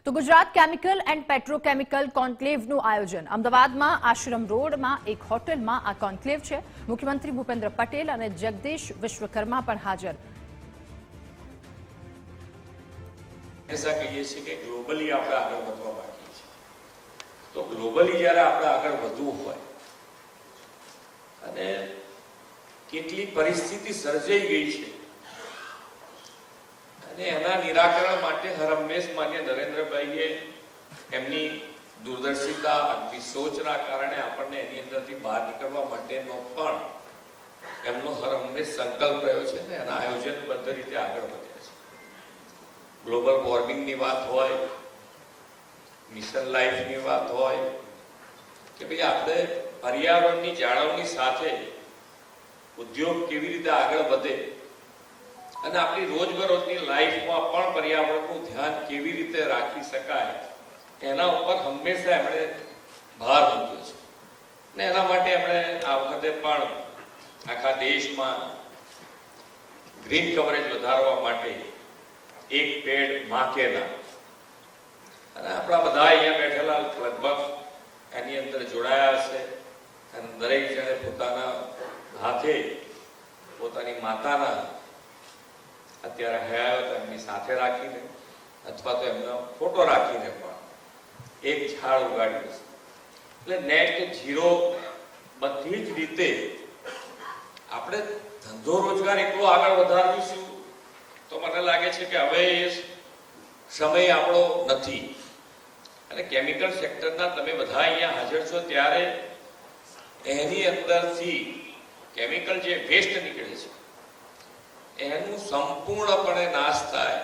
તો Gujarat chemical and petrochemical કોન્ક્લેવનું આયોજન અમદાવાદમાં આશ્રમ રોડમાં એક હોટેલમાં આ કોન્ક્લેવ છે। મુખ્યમંત્રી ભૂપેન્દ્ર પટેલ અને જગદીશ વિશ્વકર્મા પણ હાજર। ऐसा कहिए છીએ કે ગ્લોબલી આપણે આગળ વધવા માંગીએ છીએ, તો ગ્લોબલી જ્યારે આપણે આગળ વધવું હોય અને કેટલી પરિસ્થિતિ સર્જાઈ ગઈ છે અને એના નિરાકરણ માટે હર હંમેશ માન્ય નરેન્દ્રભાઈએ એમની દૂરદર્શિતા અને સોચના કારણે આપણને એની અંદરથી બહાર નીકળવા માટેનો પણ એમનો હર હંમેશ સંકલ્પ રહ્યો છે ને એના આયોજનબદ્ધ રીતે આગળ વધ્યા છે। ગ્લોબલ વોર્મિંગની વાત હોય, મિશન લાઈફની વાત હોય કે ભાઈ આપણે પર્યાવરણની જાળવણી સાથે ઉદ્યોગ કેવી રીતે આગળ વધે અને આપણી રોજબરોજની લાઈફમાં પણ પર્યાવરણનું ધ્યાન કેવી રીતે રાખી શકાય એના ઉપર હંમેશા એમણે ભાર મૂક્યો છે ને એના માટે એમણે આ વખતે પણ આખા દેશમાં ગ્રીન કવરેજ વધારવા માટે એક પેડ માં કે નામ અને આપણા બધા અહીંયા બેઠેલા લગભગ એની અંદર જોડાયા હશે અને દરેક જણે પોતાના હાથે પોતાની માતાના અત્યારે હયાત એમની સાથે રાખીને અથવા તો એમનો ફોટો રાખીને પણ એક ઝાડ ઉગાડ્યું છે। એટલે નેટ ઝીરો બધી જ રીતે આપણે ધંધો રોજગાર એટલો આગળ વધારીશું તો મને લાગે છે કે હવે એ સમય આપણો નથી અને કેમિકલ સેક્ટરના તમે બધા અહીંયા હાજર છો ત્યારે એની અંદરથી કેમિકલ જે વેસ્ટ નીકળે છે એનું સંપૂર્ણપણે નાશ થાય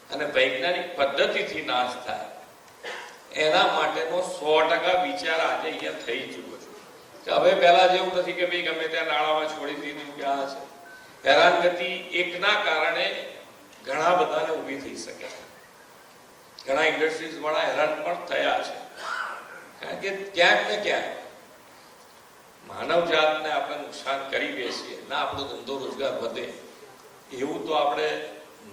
અને વૈજ્ઞાનિક પદ્ધતિથી નાશ થાય એના માટેનો 100% વિચાર આજે અહીંયા થઈ ચૂક્યો છે કે હવે પહેલા જેવું નથી કે ભાઈ ગમે ત્યાં નાળામાં છોડી દીધું કે આ છે। હેરાનગતિ એકના કારણે ઘણા બધાને ઊભી થઈ શકે છે, ઘણા ઇન્ડસ્ટ્રીઝ વાળા હેરાન પણ થયા છે કારણ કે ક્યાંક ને ક્યાંક માનવ જાતને આપણે નુકસાન કરી બેસીએ ના આપણો ધંધો રોજગાર વધે એવું તો આપણે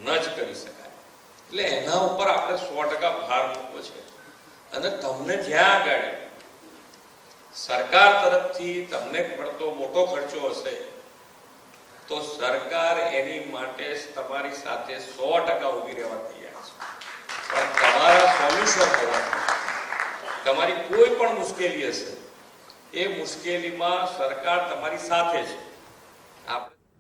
ન જ કરી શકાય। એટલે એના ઉપર આપણે 100% ભાર મૂકવો છે અને તમને જ્યાં આગળ સરકાર તરફથી તમને પડતો મોટો ખર્ચો હશે તો સરકાર એની માટે તમારી સાથે 100% ઊભી રહેવા તૈયાર છે, પણ તમારા સોલ્યુશન હોવાથી તમારી કોઈ પણ મુશ્કેલી હશે એ મુશ્કેલીમાં સરકાર તમારી સાથે છે।